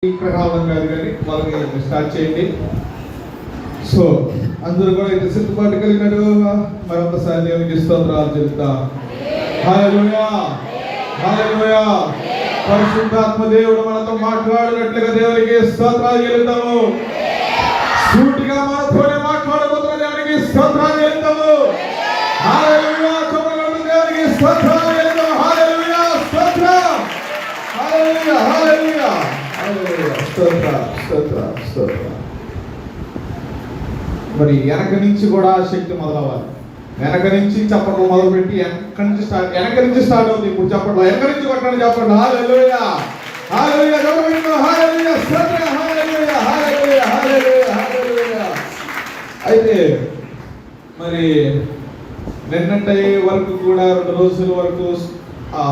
ఇక్కడ రావడం కాదు కానీ వాళ్ళకి స్టార్ట్ చేయండి. సో అందరూ కూడా ఇది సిద్ధపాటు కలిగినట్టు మరొకసారి దేవునికి స్తోత్రాలు చెప్తాం. హల్లెలూయా, హల్లెలూయా. పరిశుద్ధాత్మ దేవుడు మనతో మాట్లాడినట్లుగా దేవునికి స్తోత్రాలు చెల్లిద్దాము. సూటిగా మనతోనే మాట్లాడబోతున్న దేవునికి స్తోత్రాలు చెల్లిద్దాము. హల్లెలూయా. దేవునికి స్తోత్రాలు చెల్లిద్దాము. హల్లెలూయా, స్తోత్రం. హల్లెలూయా, హల్లెలూయా. మరి వెనక నుంచి కూడా శక్తి మొదలవ్వాలి. వెనక నుంచి చప్పట్లు మొదలు పెట్టి వెనక నుంచి స్టార్ట్ అవుతుంది. ఇప్పుడు చప్పట్లు వెనక నుంచి కొట్టండి, చెప్పండి. హల్లెలూయా, హల్లెలూయా, హల్లెలూయా, స్తోత్రం, హల్లెలూయా, హల్లెలూయా, హల్లెలూయా, హల్లెలూయా. అయితే మరి నిన్నటి వరకు కూడా 2 రోజుల వరకు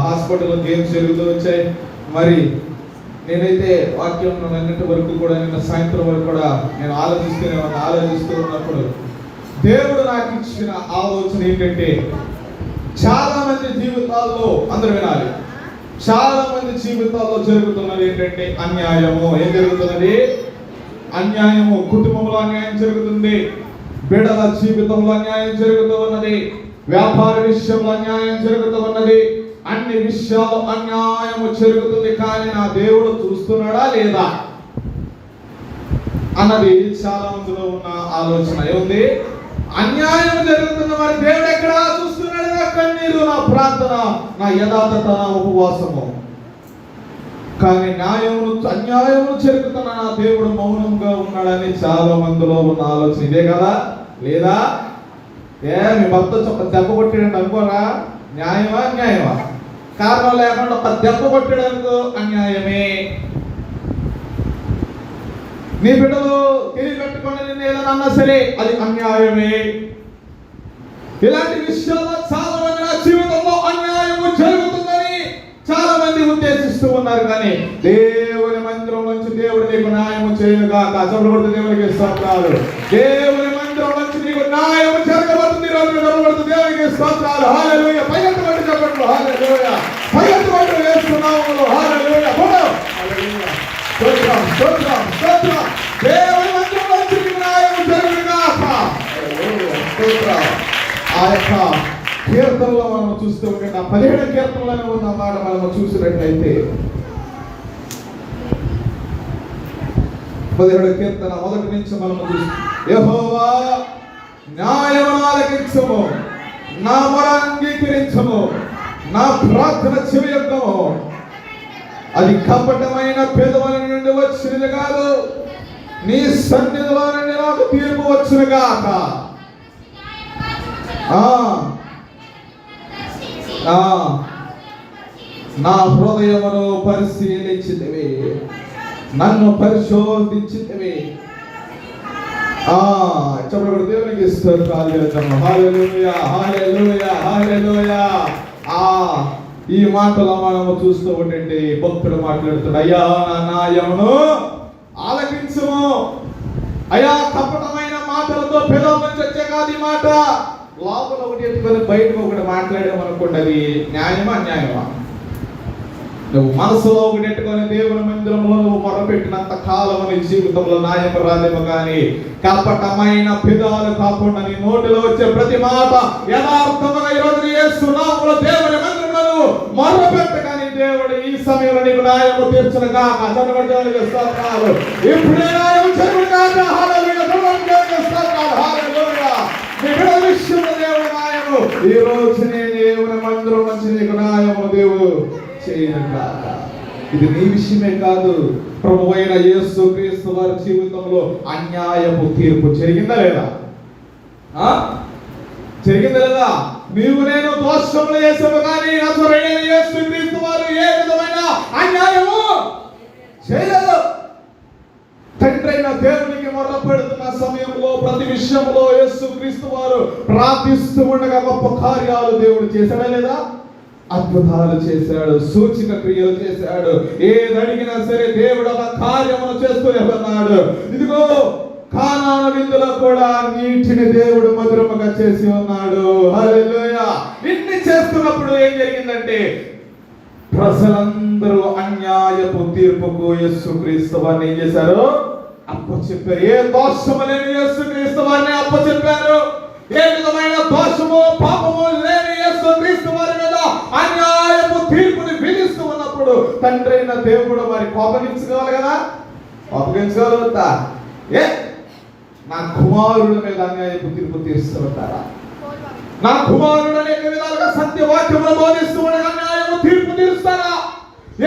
హాస్పిటల్లో గేమ్స్ జరుగుతూ వచ్చాయి. మరి నేనైతే వాక్యం నిన్నటి వరకు కూడా నిన్న సాయంత్రం వరకు కూడా నేను ఆలోచిస్తూ ఉన్నప్పుడు దేవుడు నాకు ఇచ్చిన ఆలోచన ఏంటంటే, చాలా మంది జీవితాల్లో అందరూ వినాలి, చాలా మంది జీవితాల్లో జరుగుతున్నది ఏంటంటే అన్యాయము. ఏం జరుగుతున్నది? అన్యాయము. కుటుంబంలో అన్యాయం జరుగుతుంది, బిడ్డల జీవితంలో అన్యాయం జరుగుతూ ఉన్నది, వ్యాపార విషయంలో అన్యాయం జరుగుతూ ఉన్నది, అన్ని విషయాలు అన్యాయము జరుగుతుంది. కానీ నా దేవుడు చూస్తున్నాడా లేదా అన్నది చాలా మందిలో ఉన్న ఆలోచన. ఏముంది? అన్యాయం జరుగుతున్న మరి దేవుడు ఎక్కడ చూస్తున్నాడు? నా కన్నీరు, నా ప్రార్థన, నా యథార్థత, నా ఉపవాసము. కానీ అన్యాయమును జరుగుతున్న నా దేవుడు మౌనంగా ఉన్నాడని చాలా మందిలో ఉన్న ఆలోచన ఇదే కదా? లేదా మీ భర్త దెబ్బ కొట్టాడంటే అనుకోరా న్యాయమా? అన్యాయమా? కారణం లేకుండా ఒక దెబ్బ కొట్టడానికి అన్యాయమే. నీ బిడ్డలు తిరిగి కట్టుకొని నిన్ను ఏదైనా అన్నా సరే అది అన్యాయమే. ఇలాంటి విషయాల్లో చాలా మంది నా జీవితంలో అన్యాయము జరుగుతుందని చాలా మంది ఉద్దేశిస్తూ ఉన్నారు. కానీ దేవుని మందిరం నుంచి దేవుడు నీకు న్యాయము చేయనుగాక. అసలు కూడా దేవునికి స్తోత్రాలు. దేవుని మందిరం నుంచి నీకు న్యాయము జరగబడుతుంది. రోజు జరగబడుతుంది. దేవునికి స్తోత్రాలు. హల్లెలూయా. పైకెత్తుబడి చెప్పండి. హల్లెలూయా. పైకెత్తుబడి వేస్తున్నాము. హల్లెలూయా. హల్లెలూయా. స్తోత్రం, స్తోత్రం, స్తోత్రం. దేవుని మందిరం నుంచి నీకు న్యాయము జరుగునుగాక. హల్లెలూయా. స్తోత్రం. ఆ యొక్క కీర్తనలో మనం చూస్తూ ఉంటే 17 కీర్తనలోనే ఉన్న మాట మనం చూసినట్లయితే 17 కీర్తన 1 నుంచి మనం చూస్తాం. యెహోవా న్యాయమును ఆలకించుము, నా మొర అంగీకరించుము, నా ప్రార్థన చెవియొక్కము. అది కపటమైన పెదవుల నుండి వచ్చినది కాదు, నీ సన్నిధిలో నుండి నాకు తీర్పు వచ్చునుగాక. నా హృదయమును పరిశీలించితివి, నన్ను పరిశోధించితివి. చెప్పడు దేవునికి స్తోత్రాలు చేద్దాము. హల్లెలూయా, హల్లెలూయా, హల్లెలూయా. ఈ మాటలో మనము చూస్తూ ఉండండి. భక్తుడు మాట్లాడుతాడు, అయ్యా నా న్యాయమును ఆలకించుము. అయ్యా కపటమైన మాటలతో పెదవుల నుంచి వచ్చే కాదు ఈ మాట. లోపల ఒకటి ఎత్తుకొని బయటకు ఒకటి మాట్లాడామనుకోండి, అది న్యాయమా అన్యాయమా? నువ్వు మనసులో ఒకటి ఎట్టుకొని దేవుని మందిరంలో నువ్వు మొరపెట్టినంత కాలం నీ జీవితంలో న్యాయం రాదేమో. కానీ కపటమైన పెదాలు కాకుండా నీ నోటిలో వచ్చే ప్రతి మాట యథార్థముగా ఈరోజు యేసునామములో దేవుని మందిరంలో నువ్వు మొరపెట్టగానే దేవుడు ఈ సమయంలో నీకు న్యాయము తీర్చునుగాక. దేవునికి స్తోత్రాలు. ఇప్పుడే న్యాయం జరుగునుగాక. హల్లెలూయా. దేవునికి స్తోత్రాలు. హల్లెలూయా. నీ బిడ్డల విషయంలో దేవుని న్యాయము ఈ రోజునే దేవుని మందిరం నుంచి నీకు న్యాయము దేవుడు చేయనుగాక. ఇది నీ విషయమే కాదు, ప్రభువైన యేసుక్రీస్తు వారి జీవితంలో అన్యాయపు తీర్పు జరిగిందా లేదా? జరిగిందా లేదా? నీవు నేను దోషములు చేసాము, కానీ నజరేయుడైన యేసుక్రీస్తు వారు ఏ విధమైన అన్యాయము చేయలేదు. తండ్రి అయిన దేవునికి మొరపెడుతున్న సమయంలో ప్రతి విషయంలో యేసుక్రీస్తు వారు ప్రార్థిస్తూ ఉండగా గొప్ప కార్యాలు దేవుడు చేశాడా లేదా? అద్భుతాలు చేశాడు, సూచక క్రియలు చేశాడు. ఏది అడిగినా సరే దేవుడు ఒక కార్యమును చేస్తూనే ఉన్నాడు. ఇదిగో కానాను విందులో కూడా నీటిని దేవుడు మధురముగా చేసి ఉన్నాడు. హల్లెలూయా. ఇన్ని చేస్తున్నప్పుడు ఏం జరిగిందంటే ప్రజలందరూ అన్యాయపు తీర్పుకు యేసుక్రీస్తు వారిని ఏం చేశారు? అప్పచెప్పారు. ఏ దోషము లేని యేసుక్రీస్తు వారిని అప్పచెప్పారు. ఏ విధమైన దోషము పాపము లేని యేసుక్రీస్తు వారి మీద అన్యాయపు తీర్పుని విధిస్తూ ఉన్నప్పుడు తండ్రి అయిన దేవుడు మరి కోపగించగలరు కదా? కోపగించగలుగుతా? ఏ నా కుమారుడి మీద అన్యాయపు తీర్పు తీరుస్తూ ఉంటారా? నా కుమారుడు అనేక విధాలుగా సత్యవాక్యములు బోధిస్తూ ఉండగా అన్యాయపు తీర్పు తీరుస్తారా?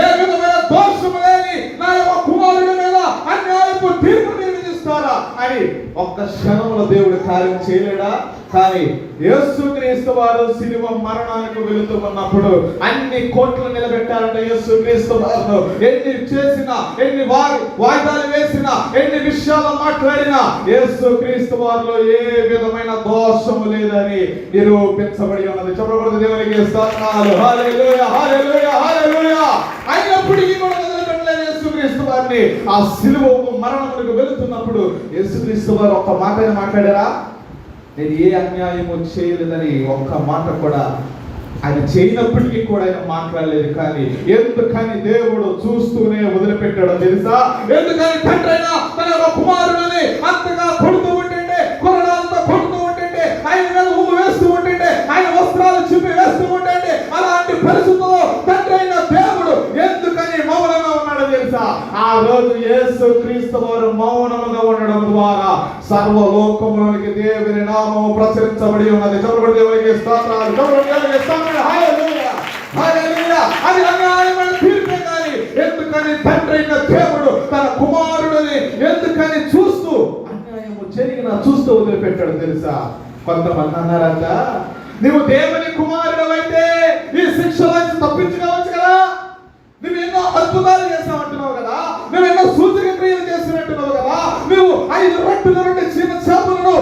ఏ విధమైన దోషము లేని నా యొక్క కుమారుడి మీద అన్యాయపు తీర్పు విధిస్తారా అని ఒక్క క్షణంలో దేవుడు కార్యం చేయలేడా? కానీ యేసుక్రీస్తు వారు శిలువ మరణానికి వెళుతూ ఉన్నప్పుడు అన్ని కోట్లు నిలబెట్టారంట. యేసుక్రీస్తు వారు ఎన్ని చేసినా, ఎన్ని వాయిదాలు వేసినా, ఎన్ని విషయాలు మాట్లాడినా యేసుక్రీస్తు వారిలో ఏ విధమైన దోషము లేదని నిరూపించబడి ఉన్నది. చెప్పబడుతుంది. దేవునికి స్తోత్రాలు. హల్లెలూయా, హల్లెలూయా, హల్లెలూయా. అయినప్పటికీ కూడా వదిలిపెట్టలేదు యేసుక్రీస్తు వారిని. ఆ శిలువ మరణములకు వెళుతున్నప్పుడు యేసుక్రీస్తు వారు ఒక్క మాటని మాట్లాడారా? నేను ఏ అన్యాయము చేయలేదని ఒక్క మాట కూడా ఆయన చేయనప్పటికీ కూడా ఆయన మాట్లాడలేదు. కానీ ఎందుకని దేవుడు చూస్తూనే వదిలిపెట్టాడో తెలుసా? ఎందుకని తండ్రి అయినా తన కుమారుడిని అంతగా కొడుతూ ఉంటుంటే, కొరడాలతో కొడుతూ ఉంటుంటే, ఆయన మీద ఉమ్ము వేస్తూ ఉంటుంటే, ఆయన వస్త్రాలు చింపి వేస్తూ ఉంటుంటే, అలాంటి పరిస్థితుల్లో తండ్రి అయిన దేవుడు ఎందుకని మౌనంగా ఉన్నాడో తెలుసా? ఆ రోజు యేసుక్రీస్తు వారు మౌనముగా ఉండడం ద్వారా సర్వలోకములోనికి దేవుని నామము ప్రచురించబడి ఉన్నది. చెప్పబడి దేవునికి స్తోత్రాలు. చెప్పబడి దేవునికి స్తోత్రాలు. హల్లెలూయా, హల్లెలూయా. అది అన్యాయమైన తీర్పే. కానీ ఎందుకని తండ్రి అయిన దేవుడు తన కుమారుడిని ఎందుకని చూస్తూ అన్యాయము జరిగిన చూస్తూ వదిలిపెట్టాడు తెలుసా? కొంతమంది అన్నారంట, నువ్వు దేవుని కుమారుడు అయితే ఈ శిక్షల నుంచి తప్పించుకోవచ్చు కదా, నువ్వు ఎన్నో అద్భుతాలు చేస్తామంటున్నావు కదా, నువ్వు ఎన్నో సూచక క్రియలు చేస్తున్నట్టున్నావు కదా, నువ్వు 5 రొట్టెల నుండి చిన్న చేపలను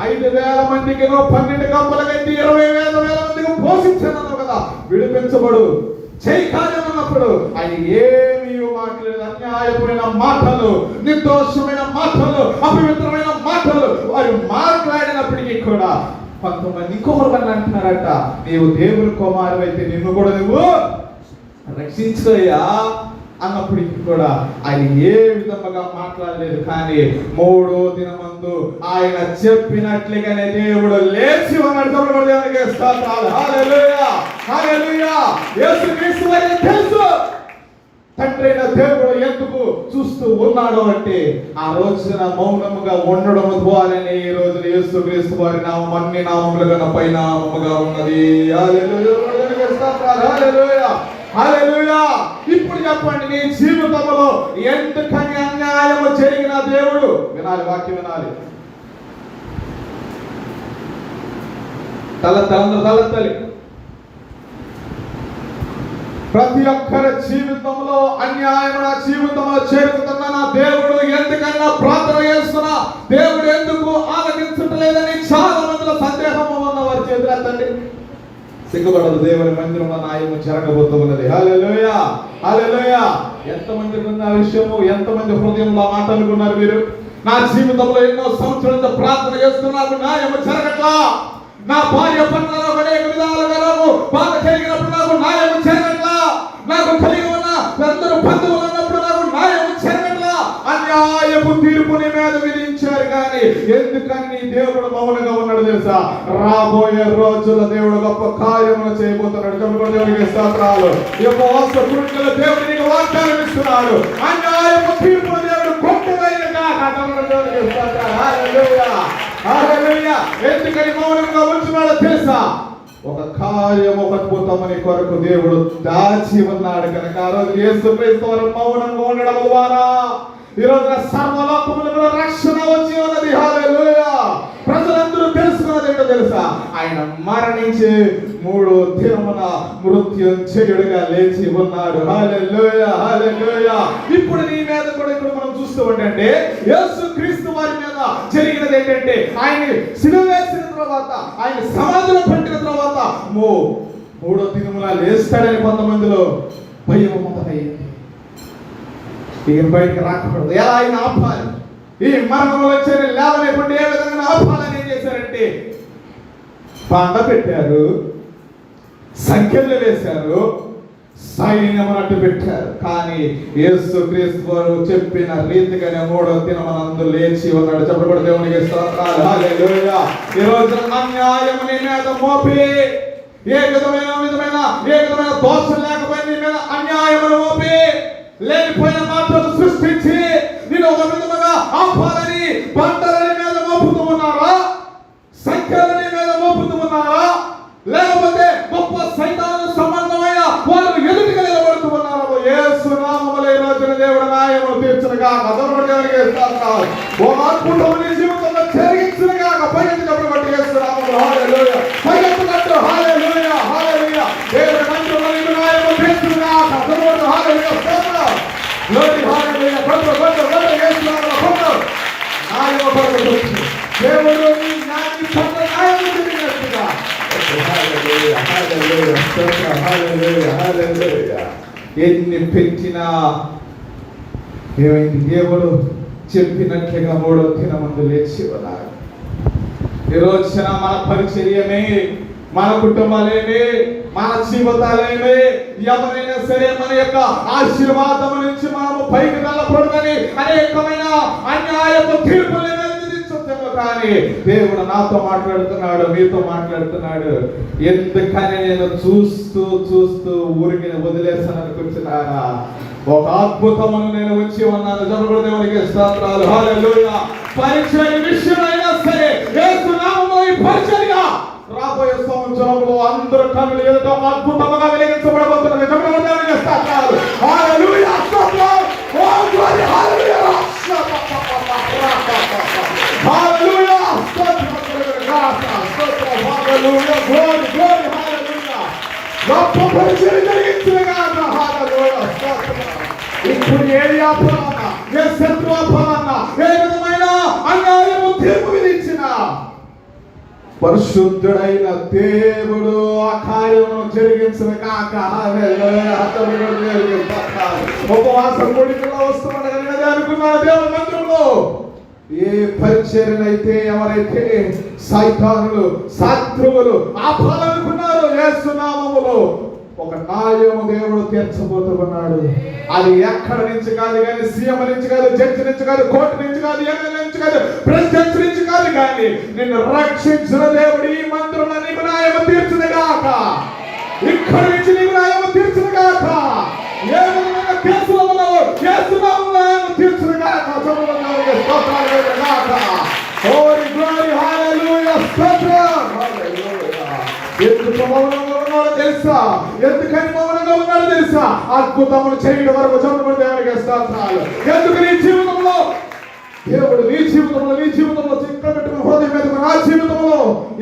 5,000 మందికి 12 గంపలకైతే 20,000 మందికి పోషించాను కదా, విడిపించబడు చేయి కార్యం అన్నప్పుడు ఆయన ఏమీ మాట్లాడలేదు. అన్యాయమైన మాటలు, నిర్దోషమైన మాటలు, అపవిత్రమైన మాటలు వారు మాట్లాడినప్పటికీ కూడా కొంతమంది ఇంకొకరు అంటున్నారట, నీవు దేవుని కుమారుడు అయితే నిన్ను కూడా నువ్వు రక్షించయ్యా అన్నప్పటికీ కూడా ఆయన ఏ విధంగా మాట్లాడలేదు. కానీ 3వ దినమందు ఆయన చెప్పినట్లుగానే దేవుడు లేచి ఉన్నాడు. దేవునికి స్తోత్రాలు. హల్లెలూయా, హల్లెలూయా. యేసుక్రీస్తు వారికి తెలుసు తండ్రి అయిన దేవుడు ఎందుకు చూస్తూ ఉన్నాడు అంటే ఆ రోజున మౌనముగా ఉండడం ద్వారానే ఈ రోజు యేసుక్రీస్తు వారి నామం అన్ని నామముల కన్నా పై నామముగా ఉన్నది. హల్లెలూయా, హల్లెలూయా, హల్లెలూయా. ఇప్పుడు చెప్పండి, నీ జీవితంలో ఎందుకని అన్యాయము జరిగిన దేవుడు వినాలి, వాక్యం వినాలి. తలెత్తాలి. ప్రతి ఒక్కరి జీవితంలో అన్యాయమైన జీవితంలో చేరుతున్న నా దేవుడు ఎందుకన్నా ప్రార్థన చేస్తున్నా, దేవుడు ఎందుకు ఆలకించట్లేదని చాలా మందిలో సందేహము ఉన్న వారి చేతులు ఎత్తండి. సిగ్గుపడదు. దేవుని మందిరంలో న్యాయము జరగబోతున్నది. హల్లెలూయా, హల్లెలూయా. ఎంతమందికి ఉన్న విషయము, ఎంతమంది హృదయంలో మాట అనుకున్నారు మీరు? నా జీవితంలో ఎన్నో సంవత్సరాలతో ప్రార్థన చేస్తున్నాను, న్యాయము జరగట్లా. నా భార్య పనులలో అనేక విధాలుగా నాకు బాధ కలిగినప్పుడు నాకు న్యాయము జరగట్లా. నాకు కలిగి ఉన్న అందరూ బంధువులు ఉన్నప్పుడు నాకు న్యాయము జరగట్లా. అన్యాయపు తీర్పుని మీద విధించారు. కానీ ఎందుకని దేవుడు మౌనంగా ఉన్నాడు తెలుసా? రాబోయే రోజుల దేవుడు గొప్ప కార్యములు చేయబోతున్నాడు. దేవునికి స్తోత్రాలు. ఈ ఉపవాస కూడికలో దేవుడు నీకు వాగ్దానం ఇస్తున్నాడు. అన్యాయపు తీర్పును దేవుడు కొట్టువేయగా దేవునికి స్తోత్రాలు. హల్లెలూయా, హల్లెలూయా. ఎందుకని మౌనంగా ఉంటున్నాడో తెలుసా? ఒక కార్యం, ఒక అద్భుతమని కొరకు దేవుడు దాచి ఉన్నాడు కనుక ఆ రోజు యేసుక్రీస్తు వారు మౌనంగా ఉండడం ద్వారా ఈ రోజున సర్వలోకములలో రక్షణ వచ్చి ఉన్నది. హల్లెలూయా. ప్రజలందరూ తెలుసుకున్నది ఏంటో తెలుసా? ఆయన మరణించి 3వ దినమున మృత్యుంజయుడిగా లేచి ఉన్నాడు. హల్లెలూయా, హల్లెలూయా. ఇప్పుడు నీ మీద కూడా ఇప్పుడు మనం చూస్తూ ఉంటే యేసుక్రీస్తు వారి మీద జరిగినది ఏంటంటే ఆయన సిలువ వేసిన తర్వాత, ఆయన సమాధిలో పెట్టిన తర్వాత 3వ దినమున లేస్తాడని కొంతమందిలో భయం మొదలయ్యింది. ఇక బయటకు రాకూడదు. ఎలా ఆయన ఆపాలి? ఈ మరణంలో వచ్చారు లేవలేకుండా ఏ విధంగా ఆపాలని ఏం చేశారంటే పండ పెట్టారు, సంఖ్యలు వేశారు, సైన్యం అడ్డు పెట్టారు. కానీ యేసు క్రీస్తు వారు చెప్పిన రీతిగానే 3వ దినమందు లేచి ఉన్నాడు. చెప్పబడి దేవునికి స్తోత్రాలు. హల్లెలూయా. ఈ రోజు అన్యాయం నీ మీద మోపి ఏ విధమైన దోషం లేకపోయినా నీ మీద అన్యాయమును మోపి లేనిపోయిన మాటలు సృష్టించి నేను ఒక విధముగా ఆపాలని బండలని మీద మోపుతూ ఉన్నారా? సంఖ్యలని మీద మోపుతూ ఉన్నారా? లేకపోతే గొప్ప సైతాను సంబంధమైన వాళ్ళు ఎదుటిగా నిలబడుతూ ఉన్నారు. యేసు నామములో ఈ రోజున దేవుడు న్యాయమును తీర్చునుగా. దేవునికి స్తోత్రాలు. ఓ అద్భుతము నీ జీవితంలో జరిగించునుగా. పైకి చెప్పబట్టి యేసు నామములో హల్లెలూయా. పైకెత్తుకట్టు హల్లెలూయా. హల్లెలూయా. దేవుడి మందిరములో నీకు న్యాయము తీర్చునుగా. హల్లెలూయా. స్తోత్రం. గ్లోరీ హల్లెలూయా. కొట్టు యేసు నామములో కొట్టు. న్యాయము కొట్టు. దేవుడు నీ న్యాయాన్ని కొట్టు. న్యాయము తీర్చునుగా. హల్లెలూయా. హల్లెలూయా. స్తోత్రం. హల్లెలూయా. హల్లెలూయా. ఎన్ని పెట్టినా ఏమైంది? దేవుడు చెప్పినట్లుగా 3వ దినమందు లేచి ఉన్నారు. ఈ రోజున మన పరిచర్యమే, మన కుటుంబాలేమే, మన జీవితాలేమే ఎవరైనా సరే మన యొక్క ఆశీర్వాదం నుంచి మనము పైకి వెళ్ళకూడదని అనేకమైన అన్యాయపు తీర్పులు విధించుతాము. కానీ దేవుడు నాతో మాట్లాడుతున్నాడు, మీతో మాట్లాడుతున్నాడు. ఎందుకని నేను చూస్తూ ఊరికి వదిలేస్తాను అనుకుంటున్నారా? ఒక అద్భుతమును నేను వచ్చి ఉన్నాను. జరుగుడు దేవునికి స్తోత్రాలు. హల్లెలూయా. పరిచర్య విషయమైనా సరే యేసు నామములో ఈ పరిచర్య రాబోయే సంవత్సరంలో అందరూ కన్నులు ఎదుట అద్భుతంగా వెలిగించబడబోతున్నది. జరుగుడు దేవునికి స్తోత్రాలు. హల్లెలూయా. స్తోత్రం. Oh glory. హల్లెలూయా. హల్లెలూయా. స్తోత్రం. స్తోత్రం. హల్లెలూయా. గ్లోరీ. గ్లోరీ. హల్లెలూయా. గొప్ప పరిచర్య జరిగించునుగా. హల్లెలూయా. స్తోత్రం. ఇప్పుడు ఏది ఆపాలన్నా, ఏ శత్రు ఆపాలన్నా, ఏ విధమైన అన్యాయము తీర్పు విధించిన పరిశుద్ధుడైన దేవుడు ఆ కార్యమును జరిగించును కాక. హల్లెలూయా. ఉపవాసం గుడిలో వస్తున్నది అనుకున్నాను. దేవుని మందిరంలో ఏ పరిచర్యనైతే ఎవరైతే సైతానులు శత్రువులు ఆపాలనుకున్నారో యేసు నామములో ఒక న్యాయము దేవుడు తీర్చబోతూ ఉన్నాడు. అది ఎక్కడ నుంచి కాదు కానీ, సీఎం నుంచి కాదు, జడ్జి నుంచి కాదు, కోర్టు నుంచి కాదు, ఎమ్మెల్యే నుంచి కాదు, ప్రెసిడెంట్ నుంచి కాదు కానీ నిన్ను రక్షించిన దేవుడు ఈ మందిరంలో నీకు న్యాయము తీర్చునుగాక. ఇక్కడ నుంచి నీకు న్యాయము తీర్చునుగాక. ఏ విధమైన కేసులో ఉన్నావు యేసు నామములో న్యాయము తీర్చునుగాక. Glory glory. హల్లెలూయా. స్తోత్రం. హల్లెలూయా. ఎందుకు మౌనంగా ఉన్నాడో తెలుసా? ఎందుకని మౌనంగా ఉన్నాడో తెలుసా? అద్భుతములు చేయడం వరకు చెప్పబడి దేవునికి స్తోత్రాలు. ఎందుకు నీ జీవితంలో దేవుడు నీ జీవితంలో చిక్కబెట్టుకున్న హృదయం మీద నా జీవితంలో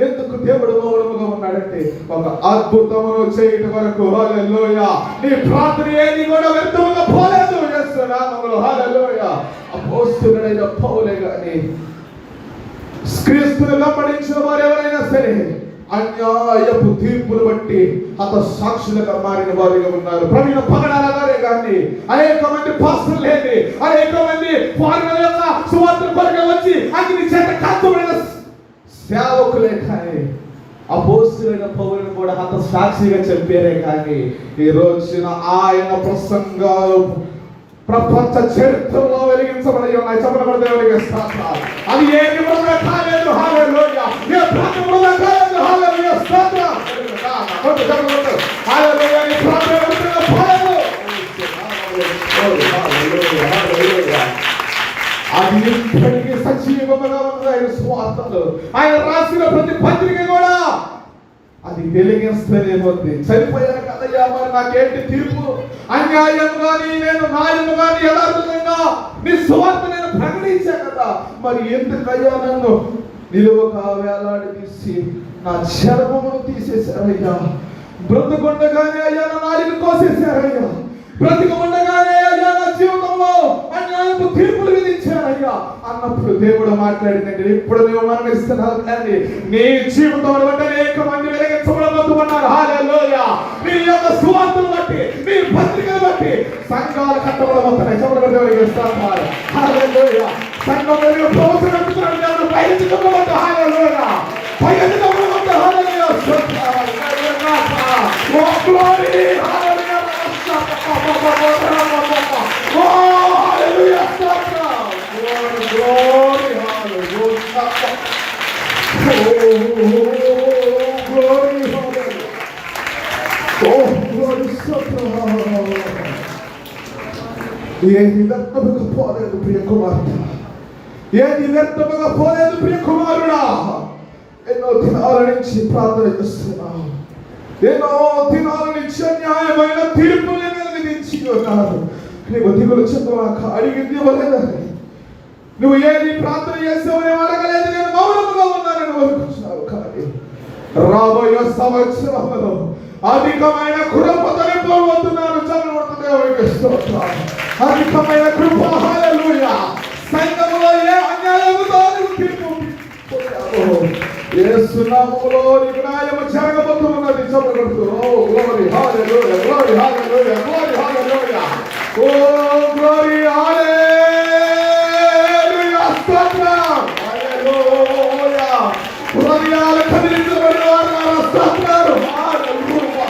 ఎందుకు దేవుడు మౌనముగా ఉన్నాడంటే ఒక అద్భుతమును చేయడం వరకు. హల్లెలూయా. నీ ప్రార్థన ఏది కూడా వ్యర్థముగా పోలేదు. యేసు నామములో. హల్లెలూయా. అపోస్తలుడైన పౌలే గాని క్రీస్తును వెంబడించిన వారు ఎవరైనా సరే అన్యాయపు తీర్పులు బట్టి సాక్షులుగా మారిన వారిగా ఉన్నారు. ప్రవీణ పగడాల గారే కానీ, అనేక మంది పాస్టర్లు లేని, అనేక మంది ఫారినర్ యొక్క సువార్త కొరకు వచ్చి అగ్ని చేత కాల్చబడిన సేవకులే కానీ అపోస్తలుడైన పౌలుని కూడా సాక్షిగా చెప్పారే కానీ ఈ రోజున ఆయన ప్రసంగాలు ప్రపంచ చరిత్రలో వెలిగించబడి ఉన్నాయి. చెప్పబడి దేవునికి స్తోత్రాలు. అది ఏ నిమిషంగా కాలేదు. హల్లెలూయా. ఏ ప్రాంతంలో కాలేదు. హల్లెలూయా. స్తోత్రం. హల్లెలూయా. ఈ ప్రాంతంలో పోలేదు. హల్లెలూయా. అది ఇప్పటికీ సజీవంగా ఉన్నది. ఆయన స్వార్థలు, ఆయన రాసిన ప్రతి పత్రిక కూడా అది వెలిగిస్తూనే ఉంది. చనిపోయారు కదయ్యా, మరి నాకేంటి తీర్పు? అన్యాయం కానీ నేను న్యాయము కానీ యథార్థంగా నీ సువార్త నేను ప్రకటించా కదా, మరి ఎందుకయ్యా నన్ను నిలువగా వేలాడి తీసి నా చర్మమును తీసేశారయ్యా? బ్రతుకుండగానే అయ్యా నా నాలుగు కోసేశారయ్యా. బ్రతికి ఉండగానే అయ్యా నా జీవితంలో అన్యాయపు తీర్పులు విధించారయ్యా అన్నప్పుడు దేవుడు మాట్లాడిందండి, ఇప్పుడు నువ్వు మరణిస్తున్నావు కానీ నీ జీవితంలో అనేక మంది వెలిగించబడబోతున్నారు. హల్లెలూయా. నీ యొక్క సువార్తను బట్టి, నీ పత్రికను బట్టి సంఘాలు కట్టబడబోతున్నాయి. చెప్పడం దేవుడికి స్తోత్రాలు. హల్లెలూయా. సంఘం వెలుగు ప్రోత్సహిస్తున్నాడు దేవుడు. పైకి చెప్పబోతు. హల్లెలూయా. పైకి చెప్పబోతు. హల్లెలూయా. స్తోత్రాలు. Oh glory. హల్లెలూయా. ఏది వ్యర్థముగా పోలేదు ప్రియ కుమారుడా, ఏది వ్యర్థముగా పోలేదు ప్రియ కుమారుడా. ఎన్నో దినాల నుంచి ప్రార్థన చేస్తున్నావు, ఎన్నో దినాల నుంచి అన్యాయమైన తీర్పులు విధించి ఉన్నారు. నీవు దిగులు చెందవాక అడిగింది ఇవ్వలేదని, నువ్వు ఏది ప్రార్థన చేస్తావు నేను అడగలేదు, నేను మౌనముగా ఉన్నానని వరుకున్నావు. కానీ రాబోయే సంవత్సరంలో అధికమైన కృపతో నింపబోతున్నాను. చదవడం దేవునికి స్తోత్రం. అధికమైన కృప. హల్లెలూయా. సంఘములో ఏ అన్యాయముతో తీర్పు యేసు నామములో నీకు న్యాయము జరగబోతున్నది. చదవగలుగుతూ ఓ గ్లోరీ హల్లెలూయా, గ్లోరీ హల్లెలూయా, గ్లోరీ హల్లెలూయా, ఓ గ్లోరీ హల్లెలూయా. స్తోత్రం. హల్లెలూయా. హృదయాల కదిలించబడిన వారు స్తోత్రాలు. హల్లెలూయా.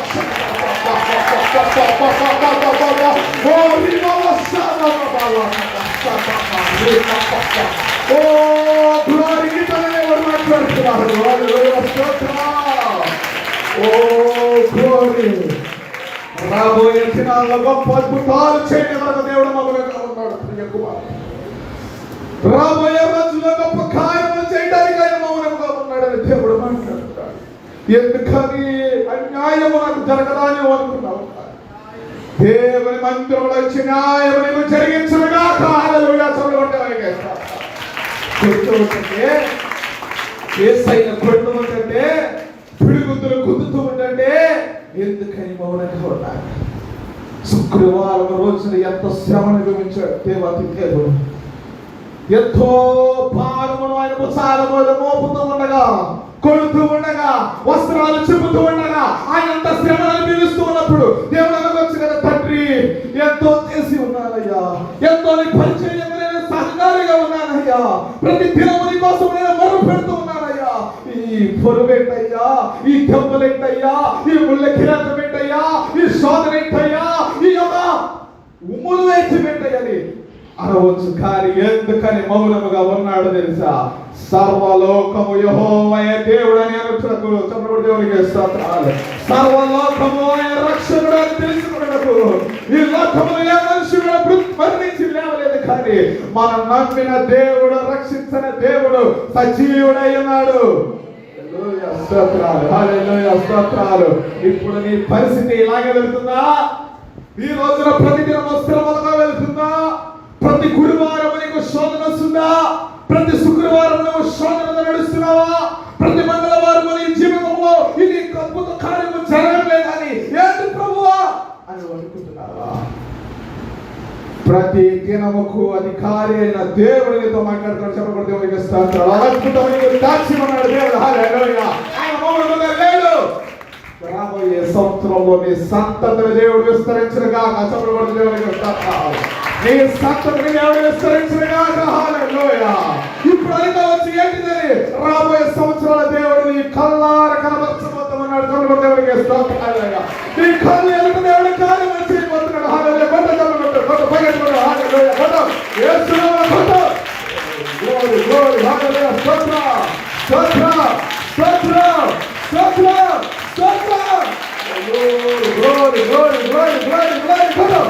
ఓ గ్లోరీ గీతనే ఎవరు మాట్లాడుతున్నారు. హల్లెలూయా. స్తోత్రం. Oh glory. రాబోయే దినాల్లో గొప్ప అద్భుతాలు చేయగలగ దేవుడు మమ్మల్ని ఉన్నాడు ప్రియ కుమారుడు. రాబోయే రోజుల్లో గొప్ప కార్యములు చేయడానికి ఆయన మౌనంగా ఉన్నాడని దేవుడు మాట్లాడుతున్నాడు. ఎందుకని అన్యాయము నాకు జరగదాని అనుకున్నావు. దేవుని మందిరంలో వచ్చి న్యాయము నీకు జరిగించగా హల్లెలూయా. చదవగొట్టే కొడుతుంటే ఏసైన కొడుతుంటే పిడుగుతులు కుదుతూ ఉంటే ఎందుకని మౌనంగా ఉన్నాడు. శుక్రవారం రోజున ఎంత శ్రమ అనుభవించాడు దేవాతి దేవుడు. ఎంతో భారమును ఆయన భుజాల మీద మోపుతూ ఉండగా, కొడుతూ ఉండగా, వస్త్రాలు చెబుతూ ఉండగా ఆయన అంత శ్రమ అనుభవిస్తూ ఉన్నప్పుడు దేవుడు అనవచ్చు కదా, తండ్రి ఎంతో చేసి ఉన్నానయ్యా, ఎంతో నీ పరిచయం నేను సహకారిగా ఉన్నానయ్యా, ప్రతి దినము నీ కోసం నేను మొరు పెడుతూ ఉన్నానయ్యా. ఈ పొరుగేంటయ్యా, ఈ దెబ్బలేంటయ్యా, ఈ ముళ్ళ కిరాతం ఏంటయ్యా, ఈ శోధన ఏంటయ్యా, ఈ యొక్క ఉమ్ములు వేయించబెట్టయ్యని అనవచ్చు. కానీ ఎందుకని మౌనముగా ఉన్నాడు తెలుసా? సర్వలోకము యెహోవాయే దేవుడని అనుటకు. చెప్పబడి దేవునికి స్తోత్రాలు. సర్వలోకము ఆయన రక్షకుడు అని తెలుసుకున్నకు ఈ లోకములో ఏ మనుషుడు మరణించి లేవలేదు. కానీ మనం నమ్మిన దేవుడు, రక్షించిన దేవుడు సజీవుడై ఉన్నాడు. స్తోత్రాలు. హల్లెలూయా. స్తోత్రాలు. ఇప్పుడు నీ పరిస్థితి ఇలాగే వెళ్తుందా? ఈ రోజున ప్రతిదినం స్థిరముగా వెళ్తుందా? ప్రతి గురువారం నీకు శోధన వస్తుందా? ప్రతి శుక్రవారం నువ్వు శోధనతో నడుస్తున్నావా? ప్రతి మంగళవారం నీ జీవితంలో ఇది అద్భుత కార్యము జరగలేదని ఏంటి ప్రభువా అని అనుకుంటున్నావా? ప్రతి దినముకు అధికారి అయిన దేవుడితో మాట్లాడుతున్నాడు. చెప్పబడి దేవునికి స్తోత్రాలు. అద్భుతమైన సాక్షి ఉన్నాడు దేవుడు. హల్లెలూయా. ఆయన మౌనముగా లేడు. రాబోయే సంవత్సరంలో నీ సంతతిని దేవుడు విస్తరించగా. చెప్పబడి దేవునికి స్తోత్రాలు. నీ సంతతిని దేవుడు విస్తరించగా. హల్లెలూయా. ఇప్పుడు అయితే వచ్చి ఏంటిదని రాబోయే సంవత్సరాల దేవుడు నీ కళ్ళార కనబరచబోతున్నాడు. చెప్పబడి దేవునికి స్తోత్రాలు. నీ కళ్ళు ఎదుట దేవుడు కార్యం చేయబోతున్నాడు. హల్లెలూయా. Glory, glory, hallelujah, స్తోత్రం, స్తోత్రం, స్తోత్రం, స్తోత్రం, స్తోత్రం. Glory, glory, glory, glory, glory, glory, స్తోత్రం.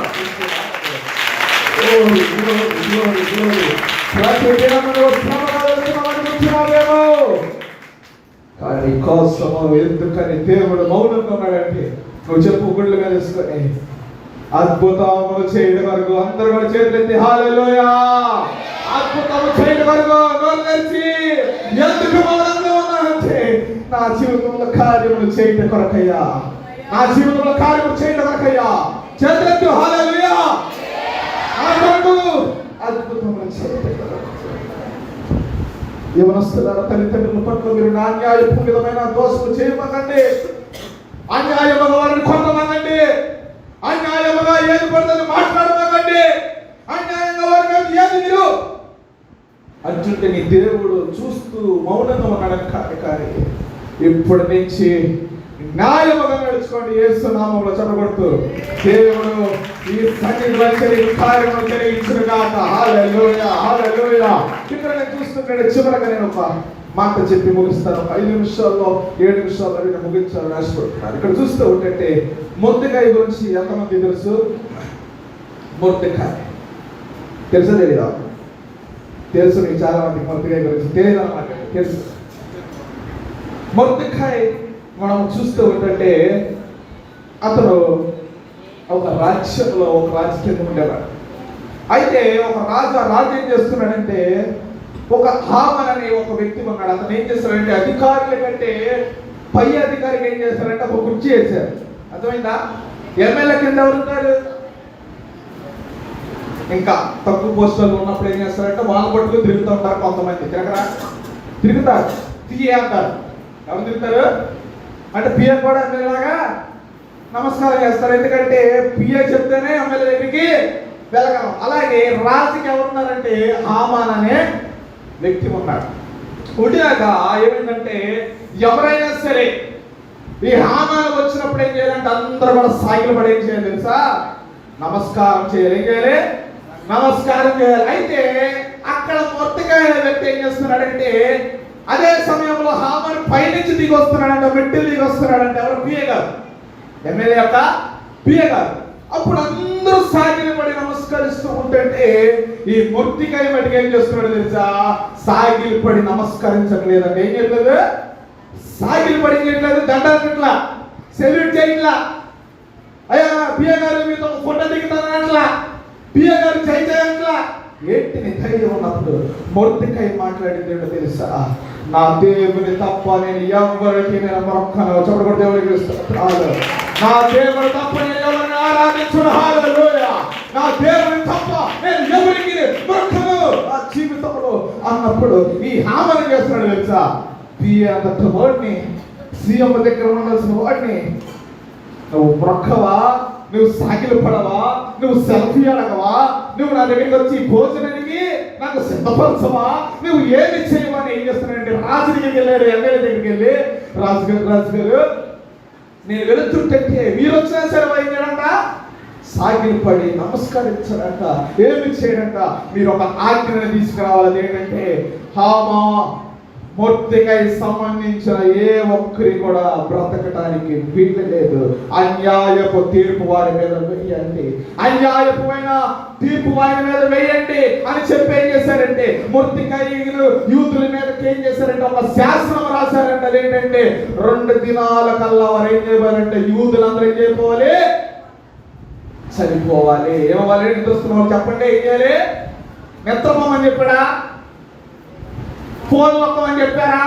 Glory, glory, glory, glory. ప్రతి దినమును శ్రమగా వెళ్తున్నామని కూర్చున్నావేమో, కానీ కోసము ఎందుకని దేవుడు మౌనంగా ఉన్నాడంటే నువ్వు చెప్పు గుళ్ళుగా తీసుకొని అద్భుతములు చేయడం వరకు అందరూ కూడా చేతులెత్తి హల్లెలూయా. అద్భుతము చేయడం వరకు నోరు తెరిచి ఎందుకు మౌనంగా ఉన్నానంటే నా జీవితంలో కార్యములు చేయడం కొరకయ్యా, నా జీవితంలో కార్యములు చేయడం కొరకయ్యా. చేతులెత్తి హల్లెలూయా. అద్భుతములు చేయడం కొరకు యవనస్తులార తల్లిదండ్రుల పట్ల మీరు అన్యాయపూరితమైన దోషము చేయమనండి, అన్యాయముగా వారిని కొట్టమనండి, అన్యాయముగా ఏది పడుతుంది మాట్లాడమకండి, అన్యాయంగా వారిని ఏది మీరు అంటుంటే నీ దేవుడు చూస్తూ మౌనంగా ఉన్నాడని కాదు. కానీ ఇప్పటి నుంచి న్యాయముగా నడుచుకోండి యేసు నామములో చెప్పబడుతూ దేవుడు ఈ సన్నిధి కార్యము జరిగించును గాక. హల్లెలూయా హల్లెలూయా. ఇక్కడ నేను చూస్తుంటే చివరగా నేను ఒక మాట చెప్పి ముగిస్తాను. 5 నిమిషాల్లో 7 నిమిషాల్లో నేను ముగించాలని ఆశపడుతున్నాను. ఇక్కడ చూస్తూ ఉంటే మొర్దెకాయి గురించి ఎంతమంది తెలుసు? మొర్దెకాయి తెలుసా తెలీదా? తెలుసు. నీకు చాలా మంది మొర్దెకాయి గురించి తెలియదు అన్నమాట. తెలుసు. మొర్దెకాయి మనం చూస్తూ ఉంటే అతను ఒక రాజ్యంలో ఒక రాజకీయం ఉండేవాడు. అయితే ఒక రాజు ఏం చేస్తున్నాడంటే, ఒక హామన్ అనే ఒక వ్యక్తి ఉన్నాడు. అతను ఏం చేస్తాడంటే అధికారుల కంటే పై అధికారికి ఏం చేస్తారంటే ఒక కుర్చీ వేశారు. అర్థమైందా? ఎమ్మెల్యే కింద ఎవరుంటారు? ఇంకా తక్కువ పోస్టులు ఉన్నప్పుడు ఏం చేస్తారంటే వాళ్ళు పట్టుకుని తిరుగుతూ ఉంటారు. కొంతమంది తిరుగుతారు పిఏ అంటారు. ఎవరు తిరుగుతారు అంటే పిఏ కూడా ఎమ్మెల్యేలాగా నమస్కారం చేస్తారు. ఎందుకంటే పిఏ చెప్తేనే ఎమ్మెల్యే దగ్గరికి వెళ్ళగలం. అలాగే రాజుకి ఎవరున్నారంటే హామాన్ అనే వ్యక్తి ఉన్నాడు. ఉండినాక ఏమైందంటే ఎవరైనా సరే ఈ హామాన్ వచ్చినప్పుడు ఏం చేయాలంటే అందరూ కూడా సాగిలు పడి ఏం చేయాలి తెలుసా? నమస్కారం చేయాలి. ఏం చేయాలి? నమస్కారం చేయాలి. అయితే అక్కడ మొర్దెకాయి అనే వ్యక్తి ఏం చేస్తున్నాడంటే అదే సమయంలో హామాన్ పైనుంచి దిగి వస్తున్నాడంటే మెట్టులు దిగి వస్తున్నాడంటే ఎవరు? పిఏ గారు, ఎమ్మెల్యే యొక్క పిఏ గారు. అప్పుడు అందరూ సాగిలి పడి నమస్కరిస్తూ ఉంటే ఈ మొర్దెకాయి మటుకు ఏం చేస్తున్నాడు తెలుసా? సాగిలి పడి నమస్కరించట్లేదంటే ఏం చేయట్లేదు? సాగిలి పడి ఏం చేయట్లేదు? దండాలు ఇట్లా సెల్యూట్ చేయట్లా. అయ్యా పిఏ గారు మీతో ఫోటో దిగుతానట్లా, పిఏ గారు చేయట్లా. ఏంటి నీ ధైర్యం ఉన్నప్పుడు? మొర్దెకాయి మాట్లాడింది ఏంటో తెలుసా? నా దేవుని తప్ప నేను ఎవరికి నేను మొక్కను చెప్పడం దేవుడికి ఇస్తాను. నా దేవుడు తప్ప నేను ఎవరిని ఆరాధించను. హల్లెలూయా. నా దేవుని తప్ప నేను ఎవరికి మొక్కను నా జీవితంలో అన్నప్పుడు ఈ హామన్ చేస్తున్నాడు తెలుసా? పిఏ అంత వాడిని, సీఎం దగ్గర ఉండాల్సిన వాడిని నువ్వు మొక్కవా? నువ్వు సాగిలు పడవా? నువ్వు సెల్ఫీ అడగవా? నువ్వు నా దగ్గరికి వచ్చి భోజనానికి నాకు సిద్ధపరచవా? నువ్వు ఏమి చేయమని ఏం చేస్తున్నాడంటే రాజు దగ్గరికి వెళ్ళాడు. ఎమ్మెల్యే దగ్గరికి వెళ్ళి రాజుగారు నేను వెళుతుంటే మీరు వచ్చినా సరే ఏం చేయడంట? సాగిలు పడి నమస్కరించాడంట. ఏమి చేయడంట? మీరు ఒక ఆజ్ఞను తీసుకురావాలి. ఏంటంటే మొర్దెకాయి సంబంధించిన ఏ ఒక్కరి కూడా బ్రతకటానికి వీలు లేదు. అన్యాయపు తీర్పు వారి మీద వేయండి, అన్యాయమైన తీర్పు వారి మీద వేయండి అని చెప్పి ఏం చేశారంటే మొర్దెకాయిలు యూదుల మీదకి ఏం చేశారంటే ఒక శాసనం రాశారంటే అదేంటంటే 2 దినాల కల్లా వారు ఏం చేయవాలంటే యూదులందరూ ఏం చేయకపోవాలి? చనిపోవాలి. ఏమవ్వాలి? చూస్తున్నాం చెప్పండి. ఏం చేయాలి? నిద్రపోమని చెప్పాడా? ఫోన్ నొక్కమని చెప్పారా?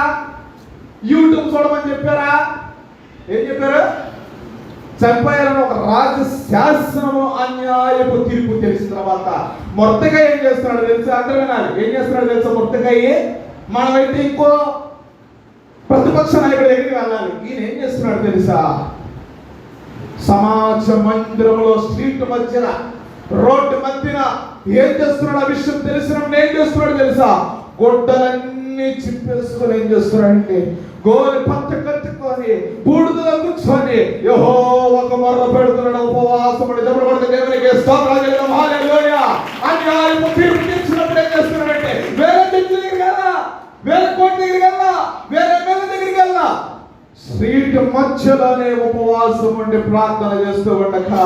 యూట్యూబ్ చూడమని చెప్పారా? ఏం చెప్పారు? చనిపోయారని ఒక రాజు శాసనము అన్యాయపు తీర్పు తెలిసిన తర్వాత మొర్దెకాయి ఏం చేస్తున్నాడు తెలుసా? అందరూ వినాలి. ఏం చేస్తున్నాడు తెలుసా? మొర్దెకాయి మనమైతే ఇంకో ప్రతిపక్ష నాయకుడి దగ్గరికి వెళ్ళాలి. ఈయన ఏం చేస్తున్నాడు తెలుసా? సమాజ మందిరంలో స్ట్రీట్ మధ్యన రోడ్డు మధ్యన ఏం చేస్తున్నాడు? ఆ విషయం తెలిసినప్పుడు ఏం చేస్తున్నాడు తెలుసా? గొడ్డలన్నీ చింపేసుకొని ఏం చేస్తున్నాడంటే గోరి పచ్చ కట్టుకొని బూడిదలో కూర్చొని యెహోవాకు మొర్ర పెడుతున్నాడు. ఉపవాసముడి దేవుడు దేవునికి స్తోత్రాలు చెల్లిద్దాం. హల్లెలూయా. అన్యాయపు తీర్పు తీర్చినప్పుడు ఏం చేస్తున్నాడంటే వేరే దగ్గరికి వెళ్ళా, వేరే కోటి దగ్గరికి వెళ్ళా, వేరే మేల దగ్గరికి వెళ్ళా, స్ట్రీట్ మధ్యలోనే ఉపవాసం ఉండి ప్రార్థన చేస్తూ ఉండగా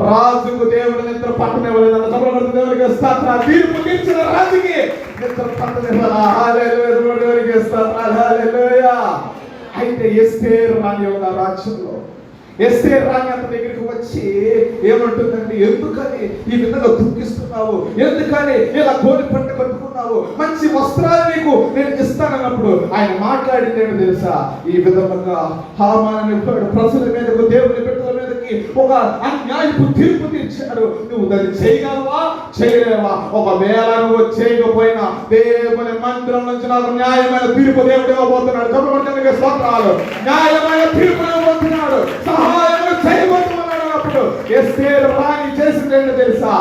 రాజుకు దేవుడు నిద్ర పట్టనివ్వలేదన్న చెప్పబడుతుంది. దేవునికి స్తోత్రాలు. తీర్పు తీర్చిన రాజుకి నిద్ర పట్టనివ్వాలా? హల్లెలూయా. దేవునికి స్తోత్రాలు. హల్లెలూయా. అయితే ఎస్తేరు రాణి ఉన్న రాజ్యంలో ఎస్తేరు రాణి అంత దగ్గరికి వచ్చి ఏమంటుందంటే ఎందుకని ఈ విధంగా దుఃఖిస్తున్నావు? ఎందుకని ఇలా కోడి పంట కట్టుకున్నావు? మంచి వస్త్రాలు నీకు నేను ఇస్తానన్నప్పుడు ఆయన మాట్లాడింది ఏంటో తెలుసా? ఈ విధంగా హామాను ప్రజల మీదకు దేవుని బిడ్డల మీదకి ఒక అన్యాయపు తీర్పు తీర్చాడు. నువ్వు దాన్ని చేయగలవా? చేయలేవా? ఒకవేళ నువ్వు చేయకపోయినా దేవుని మందిరం నుంచి నాకు న్యాయమైన తీర్పు దేవుడు ఇవ్వబోతున్నాడు. చెప్పబడుతుంది స్తోత్రాలు. న్యాయమైన తీర్పు ఇవ్వబోతున్నాడు. సహాయం చేయబోతున్నాడు. అప్పుడు ఎస్తేరు రాణి చేసింది ఏంటో తెలుసా?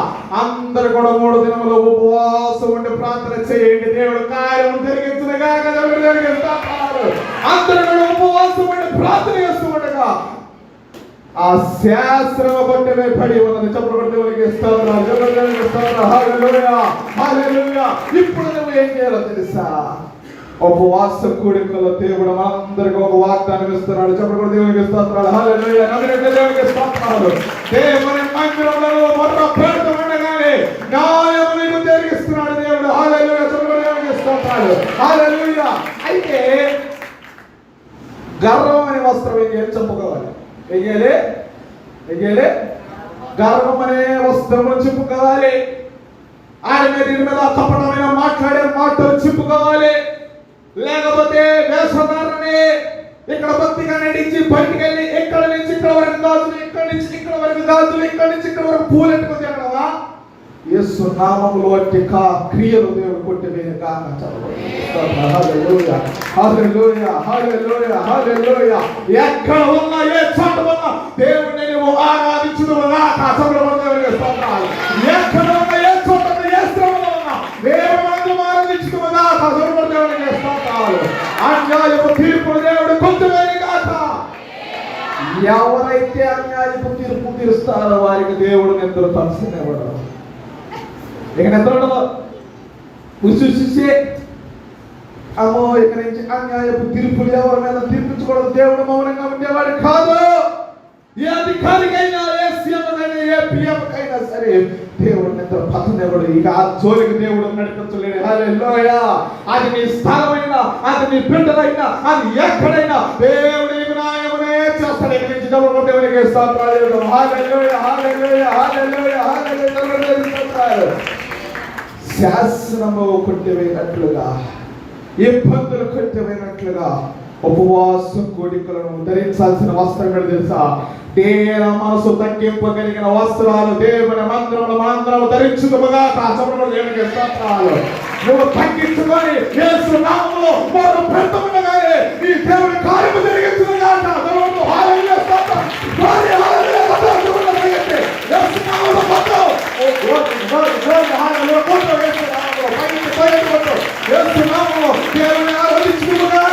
అందరు కూడా 3 దినములు ఉపవాసం ఉండి ప్రార్థన చేయండి, దేవుడు కార్యం జరిగించునుగాక. అందరూ కూడా ఉపవాసం ఉండి ప్రార్థన చేస్తూ ఉండగా ఆ శాస్త్రం కొట్టివేయబడి ఉన్నది. చెప్పబడి దేవునికి స్తోత్రాలు, చెప్పబడి దేవునికి స్తోత్రాలు. హల్లెలూయా, హల్లెలూయా. ఇప్పుడు నువ్వు ఏం చేయాలో తెలుసా? ఉపవాస కూడికలో దేవుడు మనందరికీ ఒక వాగ్దానం ఇస్తున్నాడు. చెప్పబడి దేవునికి స్తోత్రాలు. హల్లెలూయా, నమ్మినట్టు దేవునికి స్తోత్రాలు. దేవుని మందిరంలో మొదట పెడుతూ ఉండగానే న్యాయం నీకు జరిగిస్తున్నాడు దేవుడు. హల్లెలూయా, చెప్పబడి దేవునికి స్తోత్రాలు. హల్లెలూయా. అయితే గర్వం అనే వస్త్రం ఏం చేయాలి? చెప్పుకోవాలి. ఎగేలే గర్వం అనే వస్త్రము చెప్పుకోవాలి. ఆయన మీద కపటమైన మాట్లాడే మాటలు చెప్పుకోవాలి. లేకపోతే వేషధారణే ఇక్కడ భక్తిగా నడిచి బయటికి వెళ్ళి ఇక్కడ నుంచి ఇక్కడ వరకు గాజులు, ఇక్కడ నుంచి ఇక్కడ వరకు గాజులు, ఇక్కడ నుంచి ఇక్కడ వరకు పూలెట్టుకుని తినడమా? యేసు నామములో క్రియలు దేవుడు కొట్టివేయను కాక. హల్లెలూయా, హల్లెలూయా, హల్లెలూయా, హల్లెలూయా. ఎక్కడ ఉన్నా ఏ చోట ఉన్నా దేవుడిని నువ్వు ఆరాధించుదువుగా. దేవునికి స్తోత్రాలు. ఎక్కడ ఉన్నా ఏ చోట ఏ శ్రమలో ఉన్నా దేవుని ఆరాధించుదువుగా. దేవునికి స్తోత్రాలు. అన్యాయపు తీర్పుడు దేవుడు కొట్టివేయను కాక. ఎవరైతే అన్యాయపు తీర్పు తీరుస్తారో వారికి దేవుడు నిద్ర తలసినవాడు. ఇక నిద్ర ఉండదు. చూసే అమ్మో ఇక నుంచి అన్యాయపు తీర్పులు ఎవరి మీద తీర్పించకూడదు. దేవుడు మౌనంగా ఉండేవాడు కాదు. ఏ అధికారికైనా, ఏ సీఎంకైనా, ఏ పిఎంకైనా సరే దేవుడు నిద్ర పట్టనివ్వడు. ఇక ఆ జోలికి దేవుడు నడిపించలేడు. హల్లెలూయా. అది నీ స్థలమైనా, అది నీ బిడ్డలైనా, అది ఎక్కడైనా దేవుడు నీకు న్యాయమునే చేస్తాడు. ఇక నుంచి దేవునికి స్తోత్రాలు. హల్లెలూయా, హల్లెలూయా, హల్లెలూయా, హల్లెలూయా. శాసనము కొట్టివేయనట్లుగా, ఇబ్బందులు కొట్టివేయనట్లుగా ఉపవాస కోడికలను ధరించాల్సిన వస్త్రం కూడా తెలుసా? దేన మనసు తగ్గింపగలిగిన వస్త్రాలు దేవుని మందిరంలో మనందరం ధరించుదుముగా. దేవునికి స్తోత్రాలు. నువ్వు తగ్గించుకొని యేసు నామములో మొదలు పెడుతుండగానే ఈ దేవుని కార్యము జరిగించునుగా. హల్లెలూయా, స్తోత్రం. హల్లెలూయా, స్తోత్రం. యేసు నామములో మొదలు యేసు నామములో దేవుని ఆరాధించుదుముగా.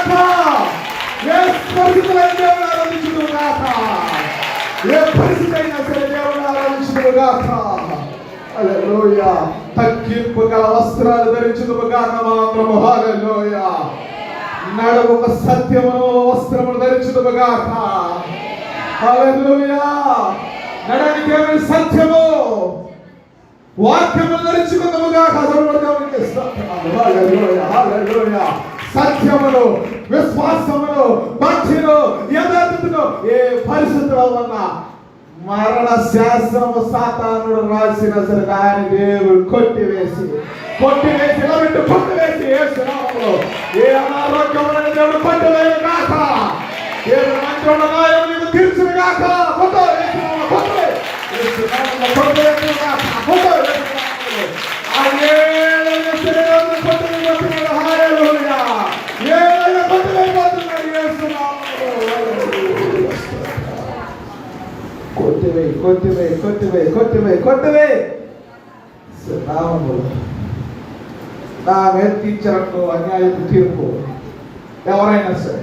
ఏ పరిస్థితి అయినా సరే దేవుని ఆరాధించుదుముగాక. హల్లెలూయా. తగ్గింపు గల వస్త్రాలు ధరించుదుముగాక మాత్రము. హల్లెలూయా. నడుముక సత్యమును వస్త్రమును ధరించుదుముగాక. హల్లెలూయా. నడనికి ఏమి సత్యము వాక్యమును ధరించుకుందుముగాక. దేవునికి స్తోత్రాలు. హల్లెలూయా, హల్లెలూయా. సత్యమును, విశ్వాసమును, భక్తిను, యథార్థతను ఏ పరిస్థితిలో ఉన్నా మరణ శాస్త్రము సాతానుడు రాసిన సరే ఆయన దేవుడు కొట్టివేసి యేసు నామములో ఏ అనారోగ్యమున దేవుడు కొట్టివేయను గాక. దేవుడు మంచి న్యాయం నీకు తీర్చును గాక. కొట్టివే నామములో నా మీద తీర్చరకు అన్యాయపు తీర్పు ఎవరైనా సరే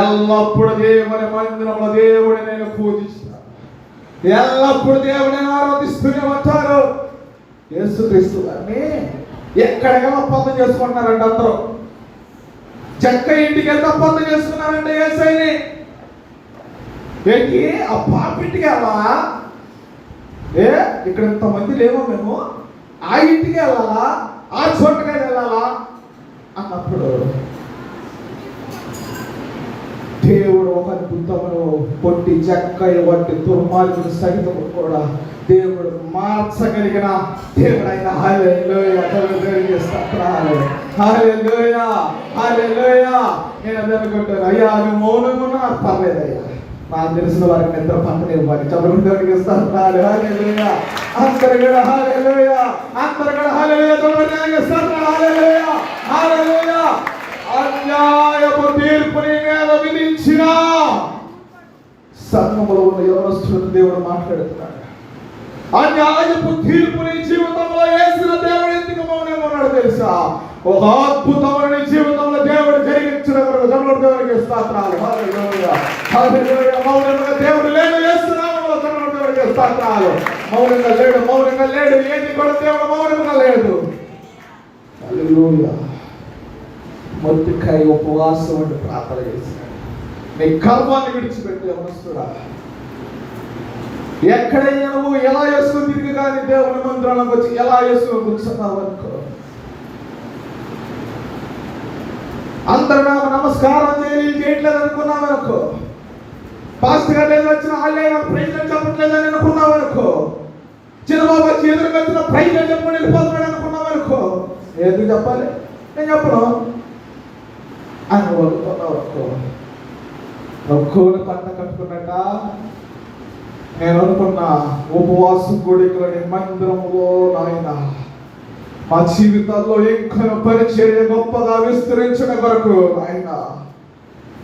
ఎల్లప్పుడు దేవుని మందిరంలో దేవుడి నేను పూజిస్తాను. ఎల్లప్పుడు దేవుని ఆరాధిస్తూనే ఉంటారు. యేసుక్రీస్తు గారిని ఎక్కడికి ఒప్పందం చేసుకుంటున్నారంటే అందరూ చెక్క ఇంటికి వెళ్తే ఒప్పందం చేసుకున్నారంటే యేసయ్యని. ఏంటి ఆ పాపింటికి వెళ్ళాలా? ఇక్కడ ఇంతమంది లేవో మేము ఆ ఇంటికి వెళ్ళాలా, ఆ చోటుకి వెళ్ళాలా అన్నప్పుడు దేవుడు ఒక అద్భుతమును పొట్టి చెక్కయ్య వంటి దుర్మార్గుడు సహితం కూడా దేవుడు మార్చగలిగిన దేవుడైన. హల్లెలూయా, దేవునికి స్తోత్రాలు. హల్లెలూయా, హల్లెలూయా. నేను అది అనుకుంటాను, అయ్యా నువ్వు మౌనంగా ఉన్నా పర్లేదయ్యా, నాకు తెలిసిన వారికి నిద్ర పక్కనే ఇవ్వాలి. చదువు దేవునికి స్తోత్రాలు. హల్లెలూయా. అందరూ కూడా హల్లెలూయా, అందరూ కూడా హల్లెలూయా, దేవునికి స్తోత్రాలు. హల్లెలూయా, హల్లెలూయా. అన్యాయపు తీర్పుని మీద విధించిన సంఘములో ఉన్న యవనస్తులతో దేవుడు మాట్లాడుతున్నాడు. అన్యాయపు తీర్పుని జీవితంలో వేసిన దేవుడు ఎందుకు మౌనంగా ఉన్నాడు తెలుసా? ఒక అద్భుతమైన జీవితంలో దేవుడు జరిగించిన వరకు దేవుడికి దేవుడికి స్తోత్రాలు. హల్లెలూయా హల్లెలూయా. మౌనంగా దేవుడు లేడు, యేసునామములో చప్పట్లు దేవుడికి స్తోత్రాలు. మౌనంగా లేడు, ఏది కూడా దేవుడు మౌనంగా లేడు. హల్లెలూయా. మొత్తికాయ ఉపవాసం అంటే ప్రార్థన చేశాడు. నీ కర్మాన్ని విడిచిపెట్టి యవనస్తుడా, ఎక్కడైనా నువ్వు ఎలా వేసుకుని తిరిగి కానీ దేవుని మందిరాలకు వచ్చి ఎలా వేసుకుని కూర్చున్నావు అనుకో, అందరూ నాకు నమస్కారం చేయట్లేదు అనుకున్నావు అనుకో, పాస్టర్ గారు ఏదో వచ్చిన వాళ్ళే ప్రైజ్ చెప్పట్లేదని అనుకున్నావు అనుకో, చిన్నబాబు వచ్చి ఎదురుగా వచ్చిన ప్రైజ్ చెప్పని వెళ్ళిపోతున్నాడు అనుకున్నావు అనుకో, ఎందుకు చెప్పాలి, నేను చెప్పను అని అనుకున్నావు అనుకో. ఒక్కోని పంట కట్టుకున్నట్ట నేను అనుకున్నా, ఉపవాస కోడికలని మందిరంలో నాయన మా జీవితాల్లో ఇంకా పరిచర్య గొప్పగా విస్తరించిన కొరకు ఆయన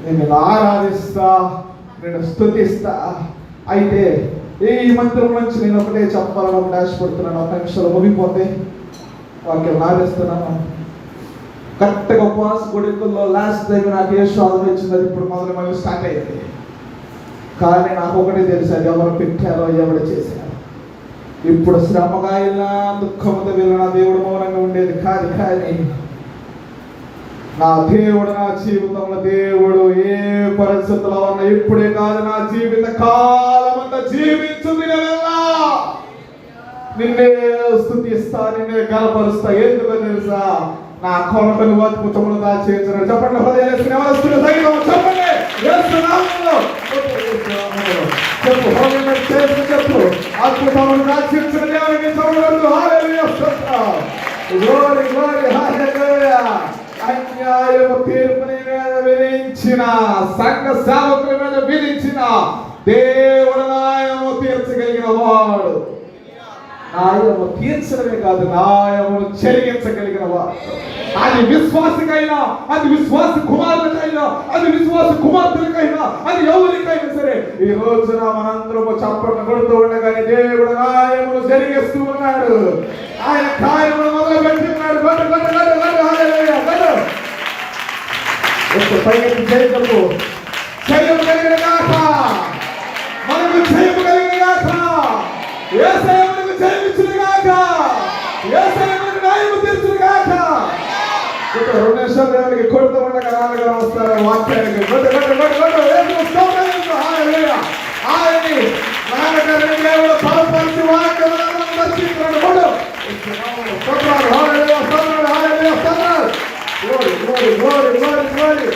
నేను ఆరాధిస్తా, నేను స్తుతిస్తా. అయితే ఈ మందిరం నుంచి నేను ఒకటే చెప్పాలని ఒకటి ఆశపడుతున్నాను. ఒక నిమిషాలు ముగిపోతే వాక్యం ఆరేస్తున్నాను. కరెక్ట్గా ఉపవాస కోడికల్లో లాస్ట్ టైం నాకు ఏ శోధన వచ్చింది, అది ఇప్పుడు మళ్ళీ స్టార్ట్ అయ్యింది. కానీ నాకు ఒకటే తెలుసు, అది ఎవరు పెట్టారో ఎవరు చేశారో. ఇప్పుడు శ్రమగా వెళ్ళినా దుఃఖంతో వెళ్ళినా దేవుడు మౌనంగా ఉండేది కాదు. కానీ నా దేవుడు నా జీవితంలో దేవుడు ఏ పరిస్థితుల్లో ఉన్నా ఇప్పుడే కాదు, నా జీవిత కాలం అంతా జీవించుంది నిన్నే స్తుతిస్తా, నిన్నే గలపరుస్తా. ఎందుకో తెలుసా, నా కొరతను అద్భుతములు దాచేయించారు. చెప్పండి చెప్పండి చెప్పు చెప్పు అద్భుతములు దాచేయించిన దేవునికి అన్యాయము తీర్పుని మీద విధించిన సంఘ సేవకుల మీద విధించిన దేవుడు న్యాయము తీర్చగలిగిన వాడు. న్యాయము తీర్చడమే కాదు, న్యాయమును చెరిగించగలిగిన వాడు. అది విశ్వాసకైనా, అది విశ్వాస కుమారులకైనా, అది విశ్వాస కుమార్తెలకైనా, అది ఎవరికైనా సరే ఈ రోజున మనందరము చప్పట్లు కొడుతూ ఉండగానే దేవుడు న్యాయమును జరిగిస్తూ ఉన్నాడు. ఆయన కార్యమును మొదలు పెట్టుకున్నాడు. చేయము కలిగిన గాక, మనకు చేయము కలిగిన గాక, యేసయ్య మనకు జయమిచ్చును గాక, యేసయ్య మనకు న్యాయము తీర్చును గాక. 2 నిమిషాలు దేవునికి కొడుతూ ఉండగా నాన్నగారు వస్తారు వాక్యానికి. ఆయన్ని నాన్నగారు దేవుడు బలపరిచి వాక్యములను దర్శించున్నాడు. Glory, glory, glory, glory, glory, glory.